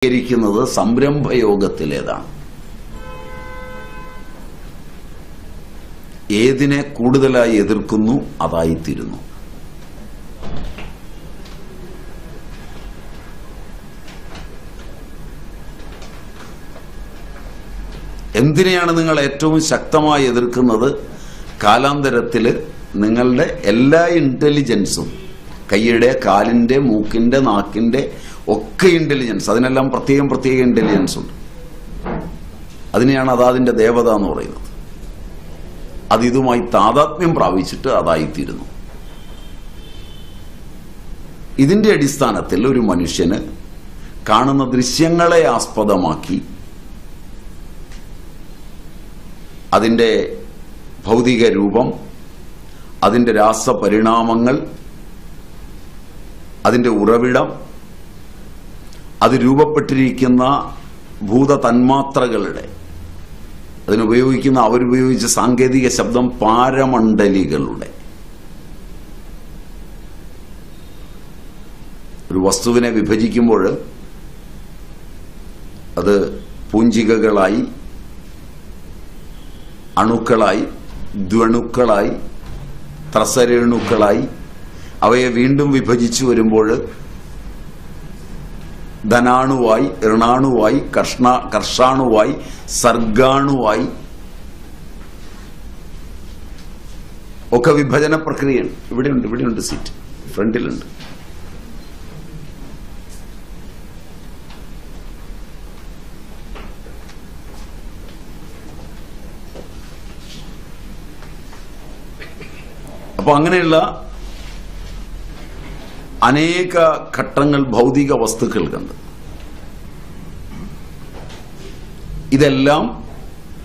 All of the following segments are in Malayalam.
ിക്കുന്നത് സംരംഭയോഗത്തിലേതാണ്. ഏതിനെ കൂടുതലായി എതിർക്കുന്നു അതായിത്തീരുന്നു. എന്തിനെയാണ് നിങ്ങൾ ഏറ്റവും ശക്തമായി എതിർക്കുന്നത്? കാലാന്തരത്തിൽ നിങ്ങളുടെ എല്ലാ ഇന്റലിജൻസും, കൈയുടെ, കാലിന്റെ, മൂക്കിന്റെ, നാക്കിന്റെ ഒക്കെ ഇന്റലിജൻസ്, അതിനെല്ലാം പ്രത്യേക ഇന്റലിജൻസ് ഉണ്ട്. അതിനെയാണ് അതാതിന്റെ ദേവത എന്ന് പറയുന്നത്. അത് ഇതുമായി താതാത്മ്യം പ്രാപിച്ചിട്ട് അതായിത്തീരുന്നു. ഇതിന്റെ അടിസ്ഥാനത്തിൽ ഒരു മനുഷ്യന് കാണുന്ന ദൃശ്യങ്ങളെ ആസ്പദമാക്കി അതിന്റെ ഭൗതിക രൂപം, അതിന്റെ രാസപരിണാമങ്ങൾ, അതിന്റെ ഉറവിടം, അത് രൂപപ്പെട്ടിരിക്കുന്ന ഭൂതതന്മാത്രകളുടെ, അവരുപയോഗിച്ച സാങ്കേതിക ശബ്ദം പാരമണ്ഡലികളുടെ, ഒരു വസ്തുവിനെ വിഭജിക്കുമ്പോൾ അത് പൂഞ്ചികകളായി, അണുക്കളായി, ദ്വണുക്കളായി, ത്രസരേണുക്കളായി, അവയെ വീണ്ടും വിഭജിച്ചു വരുമ്പോൾ ധനാണുവായി, ഋണാണുവായി, കർഷാണുവായി, സർഗാണുവായി ഒക്കെ വിഭജന പ്രക്രിയയാണ്. ഇവിടെയുണ്ട് സീറ്റ്, ഫ്രണ്ടിലുണ്ട്. അപ്പൊ അങ്ങനെയുള്ള അനേക ഘട്ടങ്ങൾ ഭൗതിക വസ്തുക്കൾ കണ്ട് ഇതെല്ലാം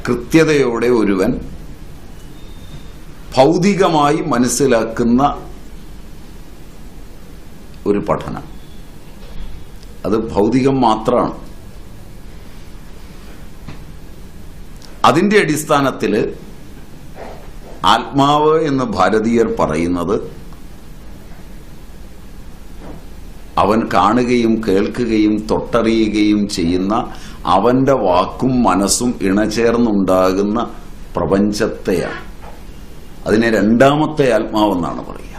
കൃത്യതയോടെ ഒരുവൻ ഭൗതികമായി മനസ്സിലാക്കുന്ന ഒരു പഠനം. അത് ഭൗതികം മാത്രമാണ്. അതിന്റെ അടിസ്ഥാനത്തിൽ ആത്മാവ് എന്ന് ഭാരതീയർ പറയുന്നത് അവൻ കാണുകയും കേൾക്കുകയും തൊട്ടറിയുകയും ചെയ്യുന്ന അവന്റെ വാക്കും മനസ്സും ഇണചേർന്നുണ്ടാകുന്ന പ്രപഞ്ചത്തെയാണ്. അതിനെ രണ്ടാമത്തെ ആത്മാവെന്നാണ് പറയുക.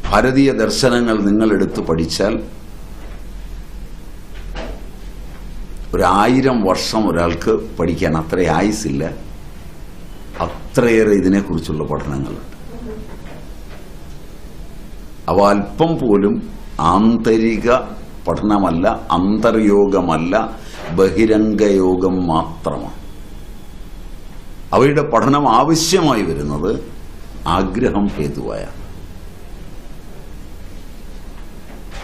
ഭാരതീയ ദർശനങ്ങൾ നിങ്ങൾ എടുത്തു പഠിച്ചാൽ 1000 വർഷം ഒരാൾക്ക് പഠിക്കാൻ അത്ര ആയുസില്ല. അത്രയേറെ ഇതിനെക്കുറിച്ചുള്ള പഠനങ്ങളുണ്ട്. അവ അല്പം പോലും ആന്തരിക പഠനമല്ല, അന്തർയോഗമല്ല, ബഹിരംഗയോഗം മാത്രമാണ്. അവയുടെ പഠനം ആവശ്യമായി വരുന്നത് ആഗ്രഹം ഹേതുവായാണ്.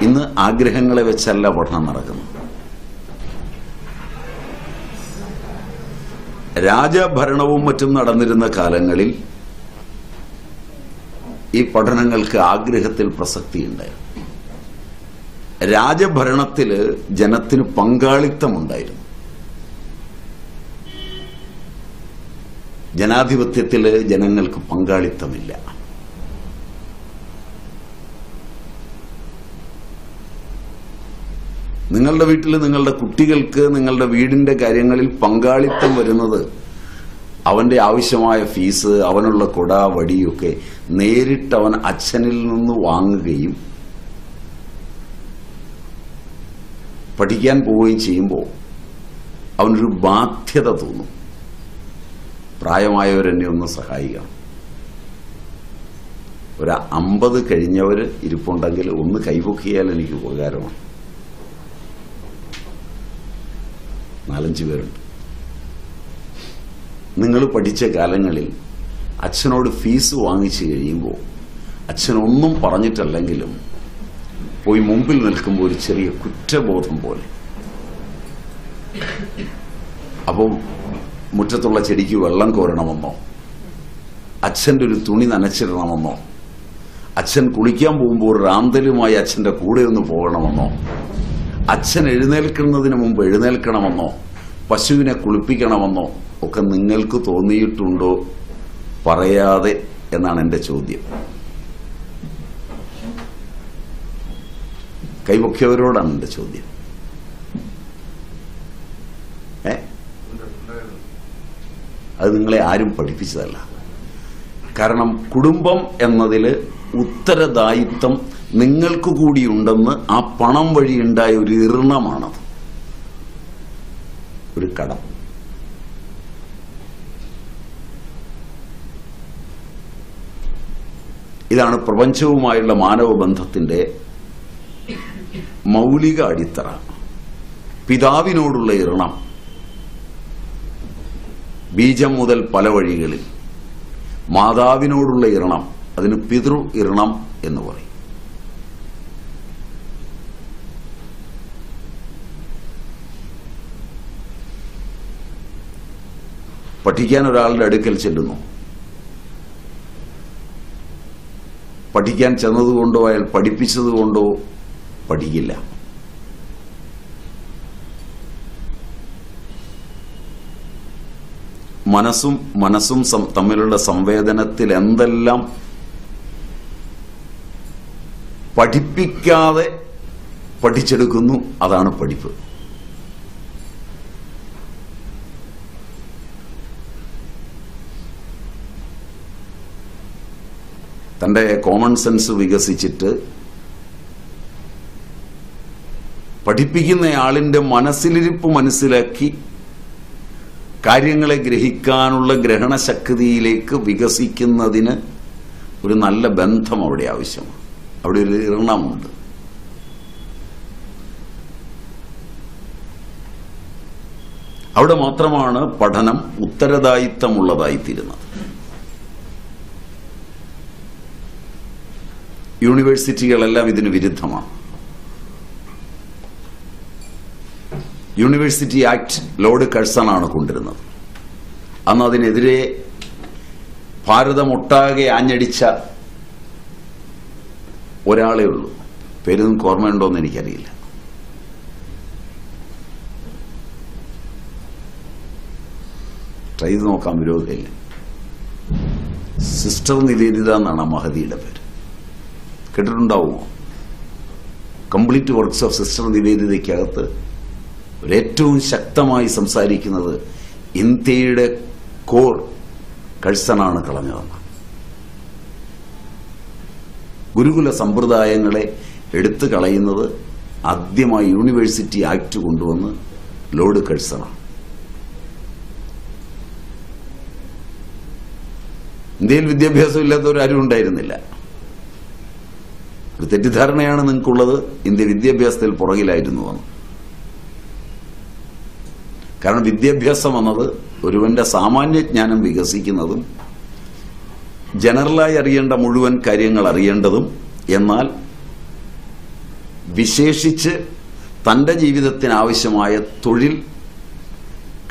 ഇന്ന് ആഗ്രഹങ്ങളെ വെച്ചല്ല പഠനം നടക്കുന്നത്. രാജഭരണവും മറ്റും നടന്നിരുന്ന കാലങ്ങളിൽ ഈ പഠനങ്ങൾക്ക് ആഗ്രഹത്തിൽ പ്രസക്തിയുണ്ടായിരുന്നു. രാജഭരണത്തില് ജനത്തിന് പങ്കാളിത്തമുണ്ടായിരുന്നു. ജനാധിപത്യത്തില് ജനങ്ങൾക്ക് പങ്കാളിത്തമില്ല. നിങ്ങളുടെ വീട്ടിൽ നിങ്ങളുടെ കുട്ടികൾക്ക് നിങ്ങളുടെ വീടിന്റെ കാര്യങ്ങളിൽ പങ്കാളിത്തം വരുന്നത് അവന്റെ ആവശ്യമായ ഫീസ്, അവനുള്ള കുട വടിയൊക്കെ നേരിട്ട് അവൻ അച്ഛനിൽ നിന്ന് വാങ്ങുകയും പഠിക്കാൻ പോവുകയും ചെയ്യുമ്പോൾ അവനൊരു ബാധ്യത തോന്നും. പ്രായമായവരെന്നെ ഒന്ന് സഹായിക്കണം. ഒരു 50 കഴിഞ്ഞവർ ഇരിപ്പുണ്ടെങ്കിൽ ഒന്ന് കൈപൊക്കിയാൽ എനിക്ക് ഉപകാരമാണ്. 4-5 പേരുണ്ട്. നിങ്ങൾ പഠിച്ച കാലങ്ങളിൽ അച്ഛനോട് ഫീസ് വാങ്ങിച്ചു കഴിയുമ്പോൾ അച്ഛനൊന്നും പറഞ്ഞിട്ടല്ലെങ്കിലും പോയി മുമ്പിൽ നിൽക്കുമ്പോൾ ഒരു ചെറിയ കുറ്റബോധം പോലെ. അപ്പം മുറ്റത്തുള്ള ചെടിക്ക് വെള്ളം കോരണമെന്നോ, അച്ഛൻ്റെ ഒരു തുണി നനച്ചിടണമെന്നോ, അച്ഛൻ കുളിക്കാൻ പോകുമ്പോൾ ഒരു റാന്തലുമായി അച്ഛൻ്റെ കൂടെ ഒന്ന് പോകണമെന്നോ, അച്ഛൻ എഴുന്നേൽക്കുന്നതിന് മുമ്പ് എഴുന്നേൽക്കണമെന്നോ, പശുവിനെ കുളിപ്പിക്കണമെന്നോ ഒക്കെ നിങ്ങൾക്ക് തോന്നിയിട്ടുണ്ടോ പറയാതെ എന്നാണ് എൻ്റെ ചോദ്യം. കൈപൊക്കിയവരോടാണ് എൻ്റെ ചോദ്യം. അത് നിങ്ങളെ ആരും പഠിപ്പിച്ചതല്ല. കാരണം കുടുംബം എന്നതിൽ ഉത്തരദായിത്വം നിങ്ങൾക്ക് കൂടിയുണ്ടെന്ന് ആ പണം വഴി ഉണ്ടായ ഒരു ഇർണമാണത്, ഒരു കടം. ഇതാണ് പ്രപഞ്ചവുമായുള്ള മാനവബന്ധത്തിന്റെ മൗലിക അടിത്തറ. പിതാവിനോടുള്ള ഇർണം ബീജം മുതൽ പല വഴികളിൽ, മാതാവിനോടുള്ള ഇർണം അതിന് പിതൃ ഇർണം എന്ന് പറയും. പഠിക്കാൻ ഒരാളുടെ അടുക്കൽ ചെല്ലുന്നു. പഠിക്കാൻ ചെന്നതുകൊണ്ടോ അയാൾ പഠിപ്പിച്ചതുകൊണ്ടോ പഠിക്കില്ല. മനസ്സും തമ്മിലുള്ള സംവേദനത്തിൽ എന്തെല്ലാം പഠിപ്പിക്കാതെ പഠിച്ചെടുക്കുന്നു, അതാണ് പഠിപ്പ്. തന്റെ കോമൺ സെൻസ് വികസിച്ചിട്ട് പഠിപ്പിക്കുന്നയാളിന്റെ മനസ്സിലിരിപ്പ് മനസ്സിലാക്കി കാര്യങ്ങളെ ഗ്രഹിക്കാനുള്ള ഗ്രഹണശക്തിയിലേക്ക് വികസിക്കുന്നതിന് ഒരു നല്ല ബന്ധം അവിടെ ആവശ്യമാണ്. അവിടെ ഒരു ഇർണമുണ്ട്. അവിടെ മാത്രമാണ് പഠനം ഉത്തരദായിത്വമുള്ളതായിത്തീരുന്നത്. യൂണിവേഴ്സിറ്റികളെല്ലാം ഇതിന് വിരുദ്ധമാണ്. യൂണിവേഴ്സിറ്റി ആക്ട് ലോർഡ് കഴ്സണാണ് കൊണ്ടുവരുന്നത്. അന്ന് അതിനെതിരെ ഭാരതമൊട്ടാകെ ആഞ്ഞടിച്ച ഒരാളേ ഉള്ളൂ. പേര് നിങ്ങൾക്ക് ഓർമ്മയുണ്ടോയെന്ന് എനിക്കറിയില്ല. ട്രൈ ചെയ്ത് നോക്കാൻ വിരോധമില്ല. സിസ്റ്റർ നിവേദിത എന്നാണ് മഹതിയുടെ പേര്. കേട്ടിട്ടുണ്ടാവുമോ? കംപ്ലീറ്റ് വർക്ക്സ് ഓഫ് സിസ്റ്റർ നിവേദിതയ്ക്കകത്ത് ഏറ്റവും ശക്തമായി സംസാരിക്കുന്നത് ഇന്ത്യയുടെ കോർ കഴ്സണാണ് കളഞ്ഞതെന്ന്. ഗുരുകുല സമ്പ്രദായങ്ങളെ എടുത്തു കളയുന്നത് ആദ്യമായി യൂണിവേഴ്സിറ്റി ആക്ട് കൊണ്ടുവന്ന് ലോർഡ് കഴ്സണാണ്. ഇന്ത്യയിൽ വിദ്യാഭ്യാസം ഇല്ലാത്തവരാരും ഉണ്ടായിരുന്നില്ല. ഒരു തെറ്റിദ്ധാരണയാണ് നിങ്ങൾക്കുള്ളത്, ഇന്ത്യ വിദ്യാഭ്യാസത്തിൽ പുറകിലായിരുന്നു എന്ന്. കാരണം വിദ്യാഭ്യാസം എന്നത് ഒരുവന്റെ സാമാന്യജ്ഞാനം വികസിക്കുന്നതും ജനറലായി അറിയേണ്ട മുഴുവൻ കാര്യങ്ങൾ അറിയേണ്ടതും, എന്നാൽ വിശേഷിച്ച് തന്റെ ജീവിതത്തിന് ആവശ്യമായ തൊഴിൽ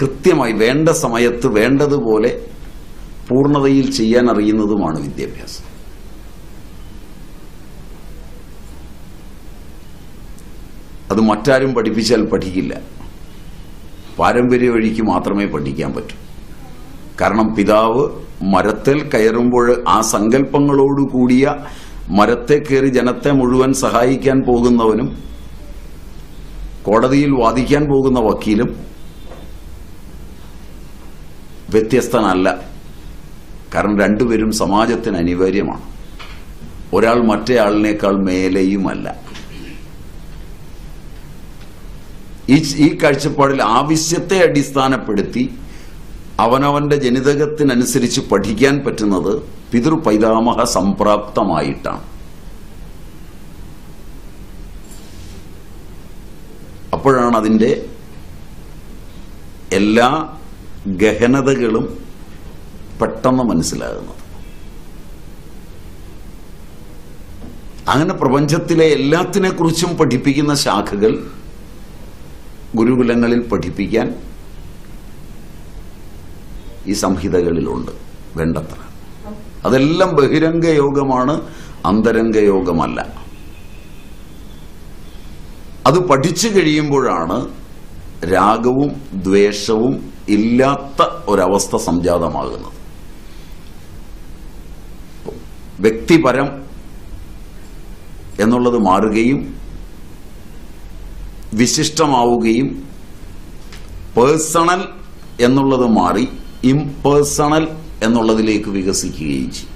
കൃത്യമായി വേണ്ട സമയത്ത് വേണ്ടതുപോലെ പൂർണ്ണതയിൽ ചെയ്യാൻ അറിയുന്നതുമാണ് വിദ്യാഭ്യാസം. അത് മറ്റാരും പഠിപ്പിച്ചാൽ പഠിക്കില്ല. പാരമ്പര്യ വഴിക്ക് മാത്രമേ പഠിക്കാൻ പറ്റൂ. കാരണം പിതാവ് മരത്തിൽ കയറുമ്പോൾ ആ സങ്കല്പങ്ങളോടുകൂടിയ മരത്തെ കയറി ജനത്തെ മുഴുവൻ സഹായിക്കാൻ പോകുന്നവനും കോടതിയിൽ വാദിക്കാൻ പോകുന്ന വക്കീലും വ്യത്യസ്തനല്ല. കാരണം രണ്ടുപേരും സമാജത്തിന് അനിവാര്യമാണ്. ഒരാൾ മറ്റേ ആളിനേക്കാൾ മേലെയുമല്ല. ഈ കാഴ്ചപ്പാടിൽ ആവശ്യത്തെ അടിസ്ഥാനപ്പെടുത്തി അവനവന്റെ ജനിതകത്തിനനുസരിച്ച് പഠിക്കാൻ പറ്റുന്നത് പിതൃപൈതാമഹ സംപ്രാപ്തമായിട്ടാണ്. അപ്പോഴാണ് അതിന്റെ എല്ലാ ഗഹനതകളും പെട്ടെന്ന് മനസ്സിലാകുന്നത്. അങ്ങനെ പ്രപഞ്ചത്തിലെ എല്ലാത്തിനെക്കുറിച്ചും പഠിപ്പിക്കുന്ന ശാഖകൾ ഗുരുകുലങ്ങളിൽ പഠിപ്പിക്കാൻ ഈ സംഹിതകളിലുണ്ട് വേണ്ടത്ര. അതെല്ലാം ബഹിരംഗ യോഗമാണ്, അന്തരംഗ യോഗമല്ല. അത് പഠിച്ചു കഴിയുമ്പോഴാണ് രാഗവും ദ്വേഷവും ഇല്ലാത്ത ഒരവസ്ഥ സംജാതമാകുന്നത്. വ്യക്തിപരം എന്നുള്ളത് മാറുകയും വിശിഷ്ടമാവുകയും പേഴ്സണൽ എന്നുള്ളത് മാറി ഇംപേഴ്സണൽ എന്നുള്ളതിലേക്ക് വികസിക്കുകയും ചെയ്യും.